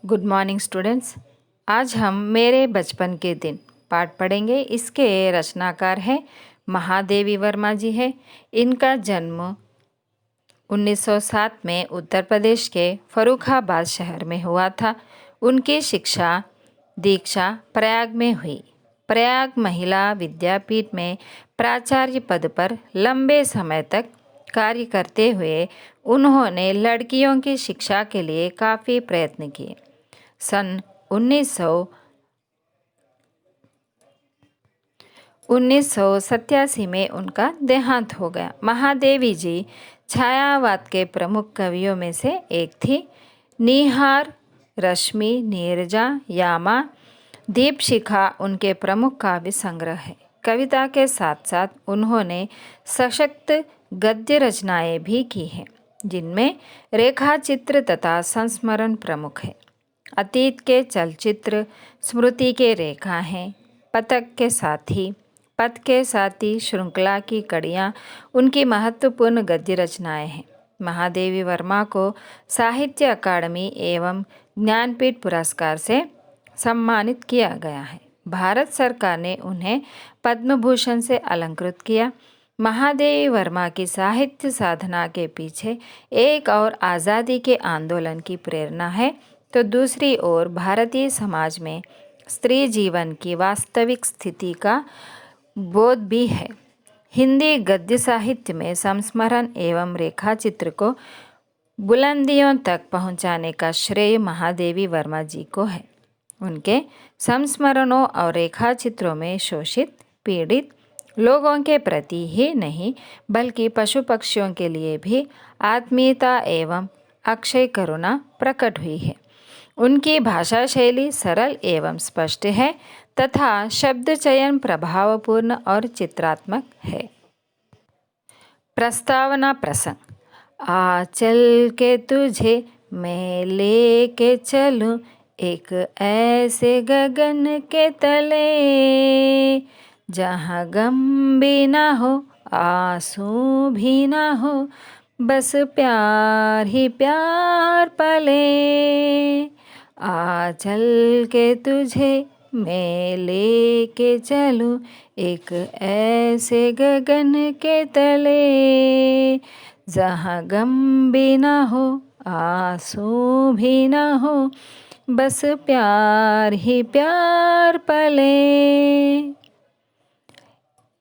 Good morning students. आज हम मेरे बचपन के दिन पाठ पढ़ेंगे। इसके रचनाकार हैं महादेवी वर्मा जी है। इनका जन्म 1907 में उत्तर प्रदेश के फर्रुखाबाद शहर में हुआ था। उनकी शिक्षा दीक्षा प्रयाग में हुई। प्रयाग महिला विद्यापीठ में प्राचार्य पद पर लंबे समय तक कार्य करते हुए उन्होंने लड़कियों की शिक्षा के लिए काफ़ी प्रयत्न किए। सन 1987 में उनका देहांत हो गया। महादेवी जी छायावाद के प्रमुख कवियों में से एक थी। निहार, रश्मि, नीरजा, यामा, दीपशिखा उनके प्रमुख काव्य संग्रह है। कविता के साथ साथ उन्होंने सशक्त गद्य रचनाएं भी की हैं, जिनमें रेखाचित्र तथा संस्मरण प्रमुख है। अतीत के चलचित्र, स्मृति के रेखा हैं, पथक के साथी, पथ के साथी श्रृंखला की कड़ियाँ उनकी महत्वपूर्ण गद्य रचनाएं हैं। महादेवी वर्मा को साहित्य अकादमी एवं ज्ञानपीठ पुरस्कार से सम्मानित किया गया है। भारत सरकार ने उन्हें पद्म भूषण से अलंकृत किया। महादेवी वर्मा की साहित्य साधना के पीछे एक और आज़ादी के आंदोलन की प्रेरणा है, तो दूसरी ओर भारतीय समाज में स्त्री जीवन की वास्तविक स्थिति का बोध भी है। हिंदी गद्य साहित्य में संस्मरण एवं रेखाचित्र को बुलंदियों तक पहुंचाने का श्रेय महादेवी वर्मा जी को है। उनके संस्मरणों और रेखाचित्रों में शोषित, पीड़ित लोगों के प्रति ही नहीं बल्कि पशु पक्षियों के लिए भी आत्मीयता एवं अक्षय करुणा प्रकट हुई है। उनकी भाषा शैली सरल एवं स्पष्ट है तथा शब्द चयन प्रभावपूर्ण और चित्रात्मक है। प्रस्तावना प्रसंग। आ चल के तुझे मैं लेके चलूं एक ऐसे गगन के तले, जहाँ गम भी ना हो आंसू भी ना हो, बस प्यार ही प्यार पले। आ चल के तुझे मैं लेके चलूं एक ऐसे गगन के तले, जहाँ गम भी ना हो आंसू भी ना हो, बस प्यार ही प्यार पले।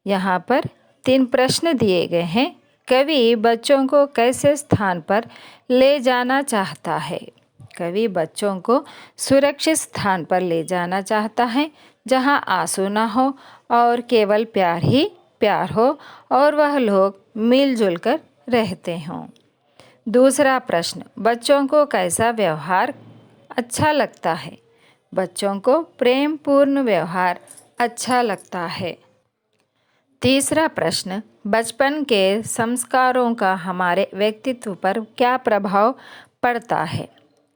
यहाँ पर 3 प्रश्न दिए गए हैं। कवि बच्चों को कैसे स्थान पर ले जाना चाहता है? कवि बच्चों को सुरक्षित स्थान पर ले जाना चाहता है, जहाँ आंसू ना हो और केवल प्यार ही प्यार हो और वह लोग मिलजुल कर रहते हों। दूसरा प्रश्न, बच्चों को कैसा व्यवहार अच्छा लगता है? बच्चों को प्रेम पूर्ण व्यवहार अच्छा लगता है। तीसरा प्रश्न, बचपन के संस्कारों का हमारे व्यक्तित्व पर क्या प्रभाव पड़ता है?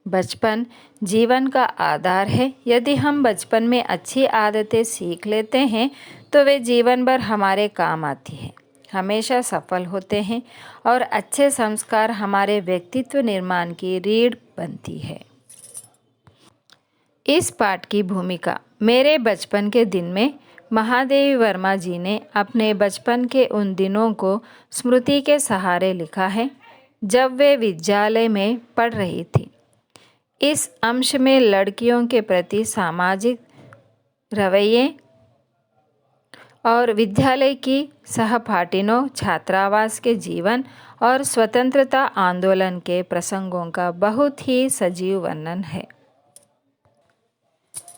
बचपन जीवन का आधार है। यदि हम बचपन में अच्छी आदतें सीख लेते हैं तो वे जीवन भर हमारे काम आती हैं, हमेशा सफल होते हैं और अच्छे संस्कार हमारे व्यक्तित्व निर्माण की रीढ़ बनती है। इस पाठ की भूमिका मेरे बचपन के दिन में महादेवी वर्मा जी ने अपने बचपन के उन दिनों को स्मृति के सहारे लिखा है, जब वे विद्यालय में पढ़ रही थी। इस अंश में लड़कियों के प्रति सामाजिक रवैये और विद्यालय की सहपाठिनों, छात्रावास के जीवन और स्वतंत्रता आंदोलन के प्रसंगों का बहुत ही सजीव वर्णन है।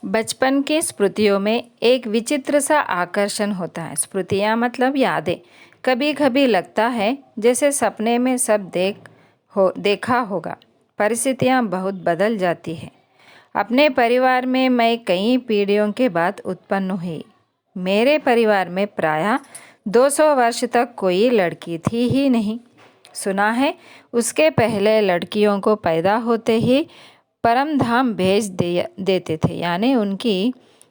बचपन की स्मृतियों में एक विचित्र सा आकर्षण होता है। स्मृतियाँ मतलब यादें। कभी कभी लगता है जैसे सपने में सब देखा होगा। परिस्थितियाँ बहुत बदल जाती हैं। अपने परिवार में मैं कई पीढ़ियों के बाद उत्पन्न हुई। मेरे परिवार में प्रायः 200 वर्ष तक कोई लड़की थी ही नहीं। सुना है उसके पहले लड़कियों को पैदा होते ही परम धाम भेज देते थे, यानी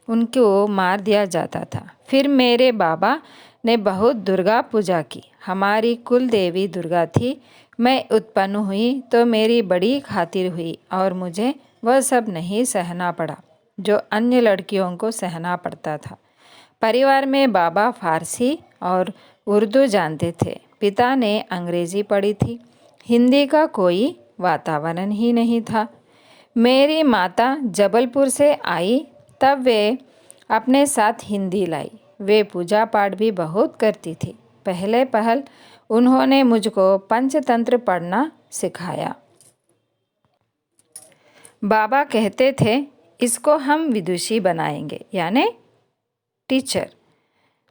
उनको मार दिया जाता था। फिर मेरे बाबा ने बहुत दुर्गा पूजा की। हमारी कुल देवी दुर्गा थी। मैं उत्पन्न हुई तो मेरी बड़ी खातिर हुई और मुझे वह सब नहीं सहना पड़ा जो अन्य लड़कियों को सहना पड़ता था। परिवार में बाबा फारसी और उर्दू जानते थे, पिता ने अंग्रेजी पढ़ी थी, हिंदी का कोई वातावरण ही नहीं था। मेरी माता जबलपुर से आई तब वे अपने साथ हिंदी लाई। वे पूजा पाठ भी बहुत करती थी। पहले पहल उन्होंने मुझको पंचतंत्र पढ़ना सिखाया। बाबा कहते थे इसको हम विदुषी बनाएंगे, यानी टीचर।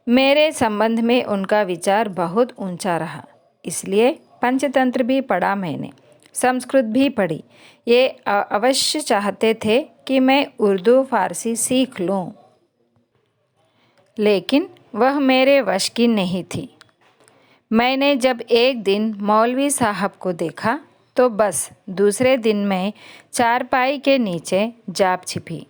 मेरे संबंध में उनका विचार बहुत ऊंचा रहा, इसलिए पंचतंत्र भी पढ़ा मैंने, संस्कृत भी पढ़ी। ये अवश्य चाहते थे कि मैं उर्दू फारसी सीख लूं, लेकिन वह मेरे वश की नहीं थी। मैंने जब एक दिन मौलवी साहब को देखा तो बस दूसरे दिन मैं चारपाई के नीचे जाप छिपी।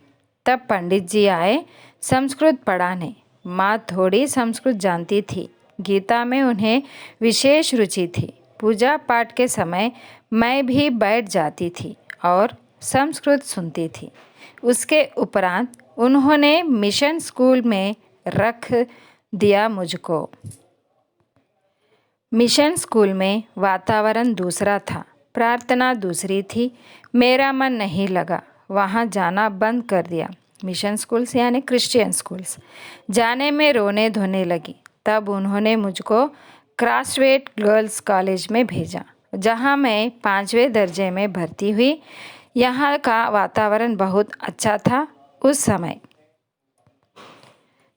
तब पंडित जी आए संस्कृत पढ़ाने। माँ थोड़ी संस्कृत जानती थी, गीता में उन्हें विशेष रुचि थी। पूजा पाठ के समय मैं भी बैठ जाती थी और संस्कृत सुनती थी। उसके उपरांत उन्होंने मिशन स्कूल में रख दिया मुझको। मिशन स्कूल में वातावरण दूसरा था, प्रार्थना दूसरी थी। मेरा मन नहीं लगा, वहाँ जाना बंद कर दिया। मिशन स्कूल्स यानी क्रिश्चियन स्कूल्स जाने में रोने धोने लगी। तब उन्होंने मुझको क्रॉसवेट गर्ल्स कॉलेज में भेजा, जहाँ मैं 5वें दर्जे में भर्ती हुई। यहाँ का वातावरण बहुत अच्छा था। उस समय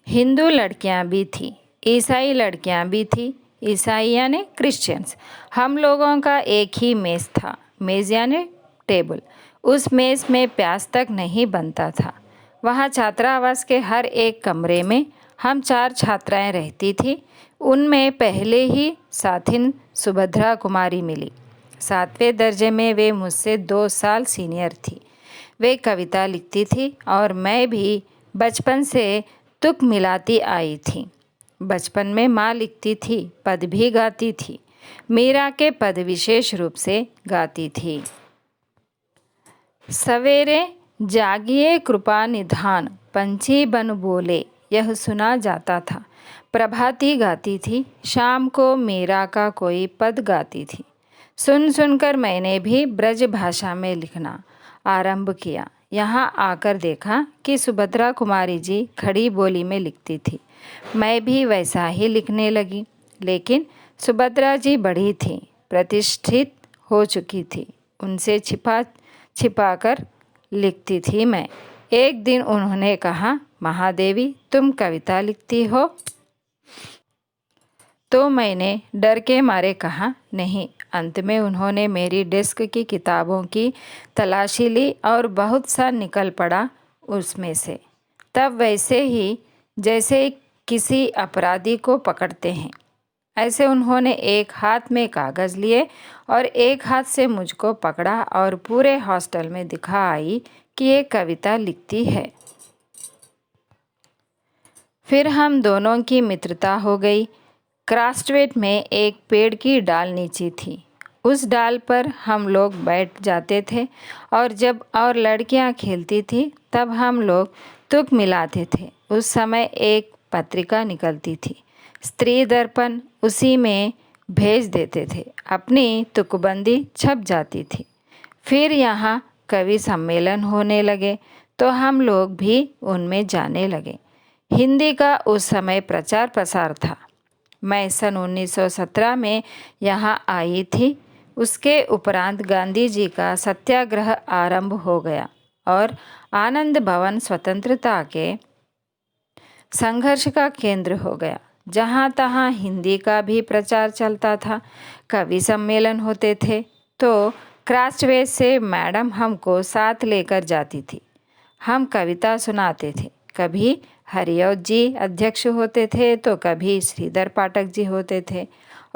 हिंदू लड़कियाँ भी थी, ईसाई लड़कियाँ भी थी। ईसाई यानी क्रिश्चियंस। हम लोगों का एक ही मेज़ था, मेज़ यानी टेबल। उस मेज़ में प्याज तक नहीं बनता था। वहाँ छात्रावास के हर एक कमरे में हम 4 छात्राएं रहती थी। उनमें पहले ही साथिन सुभद्रा कुमारी मिली। 7वें दर्जे में वे मुझसे 2 साल सीनियर थी। वे कविता लिखती थी और मैं भी बचपन से तुक मिलाती आई थी। बचपन में माँ लिखती थी, पद भी गाती थी। मीरा के पद विशेष रूप से गाती थी। सवेरे जागिए कृपा निधान, पंछी बन बोले, यह सुना जाता था। प्रभाती गाती थी। शाम को मीरा का कोई पद गाती थी। सुन सुनकर मैंने भी ब्रज भाषा में लिखना आरंभ किया। यहाँ आकर देखा कि सुभद्रा कुमारी जी खड़ी बोली में लिखती थी। मैं भी वैसा ही लिखने लगी, लेकिन सुभद्रा जी बड़ी थी, प्रतिष्ठित हो चुकी थी। उनसे छिपा कर लिखती थी मैं। एक दिन उन्होंने कहा, महादेवी तुम कविता लिखती हो? तो मैंने डर के मारे कहा नहीं। अंत में उन्होंने मेरी डेस्क की किताबों की तलाशी ली और बहुत सा निकल पड़ा उसमें से। तब वैसे ही जैसे किसी अपराधी को पकड़ते हैं, ऐसे उन्होंने एक हाथ में कागज़ लिए और एक हाथ से मुझको पकड़ा और पूरे हॉस्टल में दिखा आई कि ये कविता लिखती है। फिर हम दोनों की मित्रता हो गई। क्रॉसवेट में एक पेड़ की डाल नीचे थी। उस डाल पर हम लोग बैठ जाते थे और जब और लड़कियां खेलती थी तब हम लोग तुक मिलाते थे। उस समय एक पत्रिका निकलती थी, स्त्री दर्पण, उसी में भेज देते थे। अपनी तुकबंदी छप जाती थी। फिर यहाँ कवि सम्मेलन होने लगे तो हम लोग भी उनमें जाने लगे। हिंदी का उस समय प्रचार प्रसार था। मैं सन 1917 में यहाँ आई थी। उसके उपरांत गांधी जी का सत्याग्रह आरंभ हो गया और आनंद भवन स्वतंत्रता के संघर्ष का केंद्र हो गया। जहाँ तहाँ हिंदी का भी प्रचार चलता था। कवि सम्मेलन होते थे तो क्रॉसवेट से मैडम हमको साथ लेकर जाती थी। हम कविता सुनाते थे। कभी हरिऔध जी अध्यक्ष होते थे तो कभी श्रीधर पाठक जी होते थे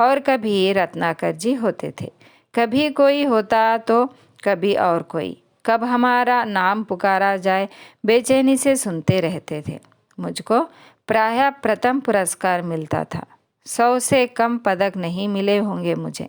और कभी रत्नाकर जी होते थे। कभी कोई होता तो कभी और कोई। कब हमारा नाम पुकारा जाए बेचैनी से सुनते रहते थे। मुझको प्रायः प्रथम पुरस्कार मिलता था। 100 से कम पदक नहीं मिले होंगे मुझे।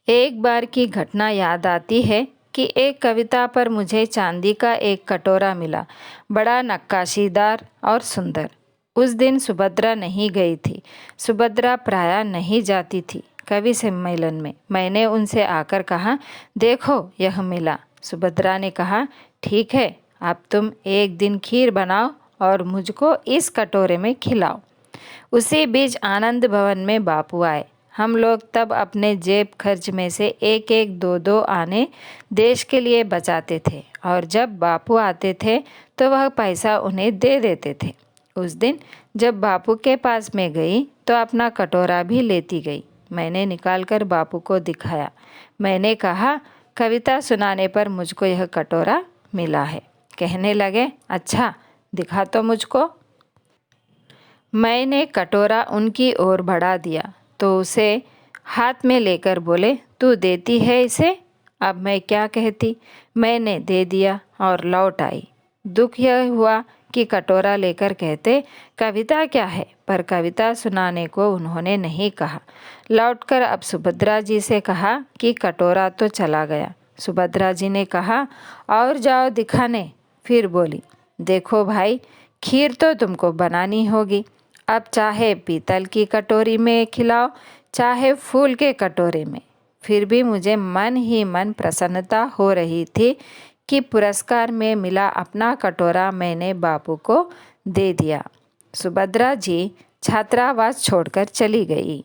एक बार की घटना याद आती है कि एक कविता पर मुझे चांदी का एक कटोरा मिला, बड़ा नक्काशीदार और सुंदर। उस दिन सुभद्रा नहीं गई थी। सुभद्रा प्रायः नहीं जाती थी कवि सम्मेलन में। मैंने उनसे आकर कहा, देखो यह मिला। सुभद्रा ने कहा, ठीक है, अब तुम एक दिन खीर बनाओ और मुझको इस कटोरे में खिलाओ। उसी बीच आनंद भवन में बापू आए। हम लोग तब अपने जेब खर्च में से एक एक दो दो आने देश के लिए बचाते थे और जब बापू आते थे तो वह पैसा उन्हें दे देते थे। उस दिन जब बापू के पास में गई तो अपना कटोरा भी लेती गई। मैंने निकालकर बापू को दिखाया। मैंने कहा, कविता सुनाने पर मुझको यह कटोरा मिला है। कहने लगे, अच्छा दिखा तो मुझको। मैंने कटोरा उनकी ओर बढ़ा दिया तो उसे हाथ में लेकर बोले, तू देती है इसे? अब मैं क्या कहती। मैंने दे दिया और लौट आई। दुख यह हुआ कि कटोरा लेकर कहते, कविता क्या है, पर कविता सुनाने को उन्होंने नहीं कहा। लौटकर अब सुभद्रा जी से कहा कि कटोरा तो चला गया। सुभद्रा जी ने कहा, और जाओ दिखाने। फिर बोली, देखो भाई, खीर तो तुमको बनानी होगी। अब चाहे पीतल की कटोरी में खिलाओ, चाहे फूल के कटोरे में। फिर भी मुझे मन ही मन प्रसन्नता हो रही थी कि पुरस्कार में मिला अपना कटोरा मैंने बापू को दे दिया। सुभद्रा जी छात्रावास छोड़कर चली गई।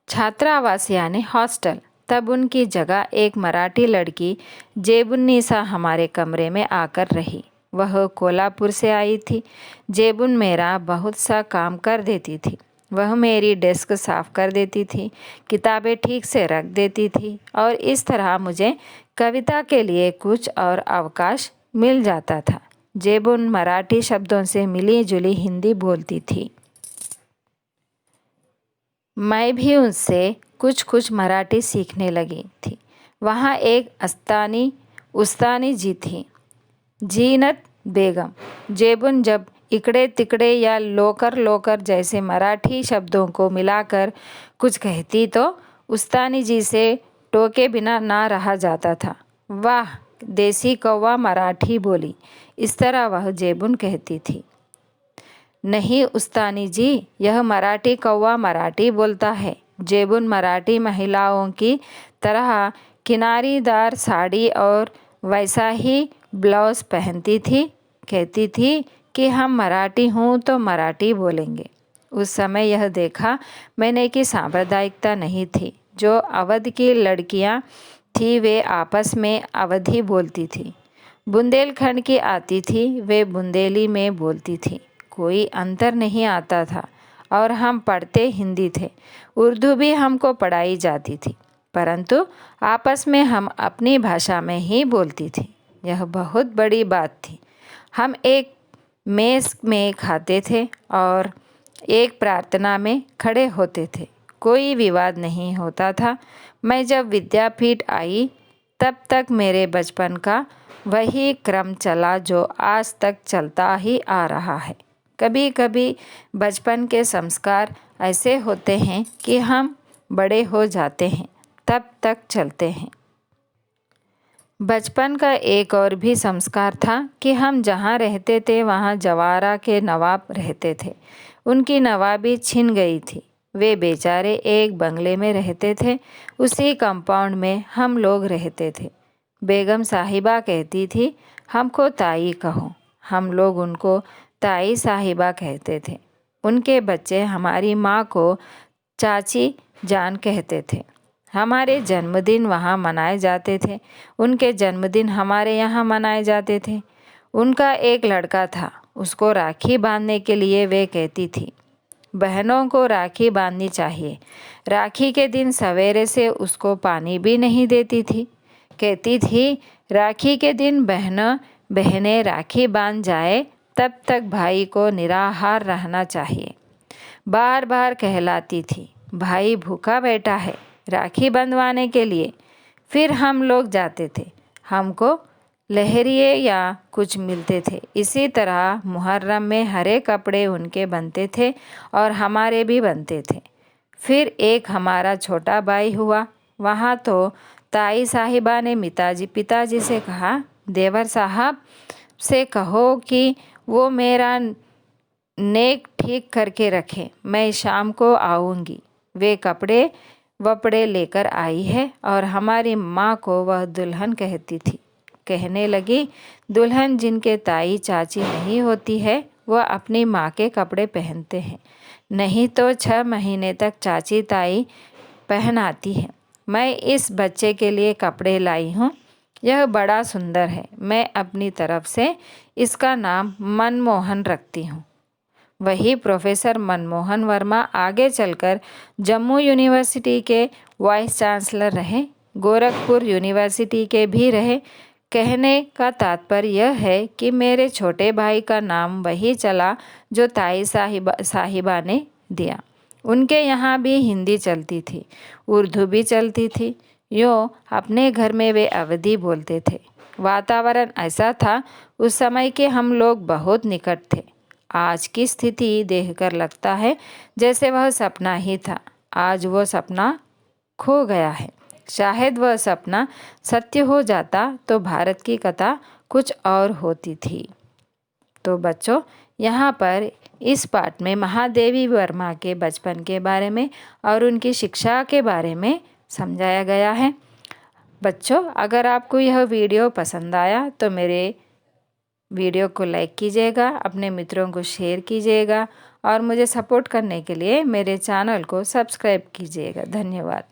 छात्रावास यानी हॉस्टल। तब उनकी जगह एक मराठी लड़की जेबुन्निसा हमारे कमरे में आकर रही। वह कोल्हापुर से आई थी। जेबुन मेरा बहुत सा काम कर देती थी। वह मेरी डेस्क साफ़ कर देती थी, किताबें ठीक से रख देती थी और इस तरह मुझे कविता के लिए कुछ और अवकाश मिल जाता था। जेबुन मराठी शब्दों से मिली जुली हिंदी बोलती थी। मैं भी उनसे कुछ कुछ मराठी सीखने लगी थी। वहाँ एक उस्तानी जी थी, जीनत बेगम। जेबुन जब इकड़े तिकड़े या लोकर लोकर जैसे मराठी शब्दों को मिलाकर कुछ कहती तो उस्तानी जी से टोके बिना ना रहा जाता था। वाह, देसी कौवा मराठी बोली, इस तरह वह जेबुन कहती थी। नहीं उस्तानी जी, यह मराठी कौवा मराठी बोलता है। जेबुन मराठी महिलाओं की तरह किनारीदार साड़ी और वैसा ही ब्लाउज पहनती थी। कहती थी कि हम मराठी हूँ तो मराठी बोलेंगे। उस समय यह देखा मैंने कि सांप्रदायिकता नहीं थी। जो अवध की लड़कियाँ थी वे आपस में अवधी बोलती थी। बुंदेलखंड की आती थी वे बुंदेली में बोलती थी। कोई अंतर नहीं आता था और हम पढ़ते हिंदी थे। उर्दू भी हमको पढ़ाई जाती थी, परंतु आपस में हम अपनी भाषा में ही बोलती थी। यह बहुत बड़ी बात थी। हम एक मेस में खाते थे और एक प्रार्थना में खड़े होते थे। कोई विवाद नहीं होता था। मैं जब विद्यापीठ आई तब तक मेरे बचपन का वही क्रम चला जो आज तक चलता ही आ रहा है। कभी कभी बचपन के संस्कार ऐसे होते हैं कि हम बड़े हो जाते हैं तब तक चलते हैं। बचपन का एक और भी संस्कार था कि हम जहाँ रहते थे वहाँ जवारा के नवाब रहते थे। उनकी नवाबी छिन गई थी। वे बेचारे एक बंगले में रहते थे। उसी कंपाउंड में हम लोग रहते थे। बेगम साहिबा कहती थी, हमको ताई कहो। हम लोग उनको ताई साहिबा कहते थे। उनके बच्चे हमारी माँ को चाची जान कहते थे। हमारे जन्मदिन वहाँ मनाए जाते थे। उनके जन्मदिन हमारे यहाँ मनाए जाते थे। उनका एक लड़का था, उसको राखी बांधने के लिए वे कहती थी, बहनों को राखी बांधनी चाहिए। राखी के दिन सवेरे से उसको पानी भी नहीं देती थी। कहती थी, राखी के दिन बहनें राखी बांध जाए तब तक भाई को निराहार रहना चाहिए। बार बार कहलाती थी, भाई भूखा बैठा है राखी बंधवाने के लिए। फिर हम लोग जाते थे। हमको लहरिए या कुछ मिलते थे। इसी तरह मुहर्रम में हरे कपड़े उनके बनते थे और हमारे भी बनते थे। फिर एक हमारा छोटा भाई हुआ। वहाँ तो ताई साहिबा ने पिताजी से कहा, देवर साहब से कहो कि वो मेरा नेक ठीक करके रखें, मैं शाम को आऊँगी। वे कपड़े वपड़े लेकर आई है और हमारी माँ को वह दुल्हन कहती थी। कहने लगी, दुल्हन जिनके ताई चाची नहीं होती है वह अपनी माँ के कपड़े पहनते हैं, नहीं तो 6 महीने तक चाची ताई पहनाती है। मैं इस बच्चे के लिए कपड़े लाई हूँ, यह बड़ा सुंदर है। मैं अपनी तरफ से इसका नाम मनमोहन रखती हूँ। वही प्रोफेसर मनमोहन वर्मा आगे चलकर जम्मू यूनिवर्सिटी के वाइस चांसलर रहे, गोरखपुर यूनिवर्सिटी के भी रहे। कहने का तात्पर्य यह है कि मेरे छोटे भाई का नाम वही चला जो ताई साहिबा ने दिया। उनके यहाँ भी हिंदी चलती थी, उर्दू भी चलती थी। यूँ अपने घर में वे अवधी बोलते थे। वातावरण ऐसा था उस समय के हम लोग बहुत निकट थे। आज की स्थिति देखकर लगता है जैसे वह सपना ही था। आज वो सपना खो गया है। शायद वह सपना सत्य हो जाता तो भारत की कथा कुछ और होती थी। तो बच्चों, यहाँ पर इस पाठ में महादेवी वर्मा के बचपन के बारे में और उनकी शिक्षा के बारे में समझाया गया है। बच्चों, अगर आपको यह वीडियो पसंद आया तो मेरे वीडियो को लाइक कीजिएगा, अपने मित्रों को शेयर कीजिएगा और मुझे सपोर्ट करने के लिए मेरे चैनल को सब्सक्राइब कीजिएगा। धन्यवाद।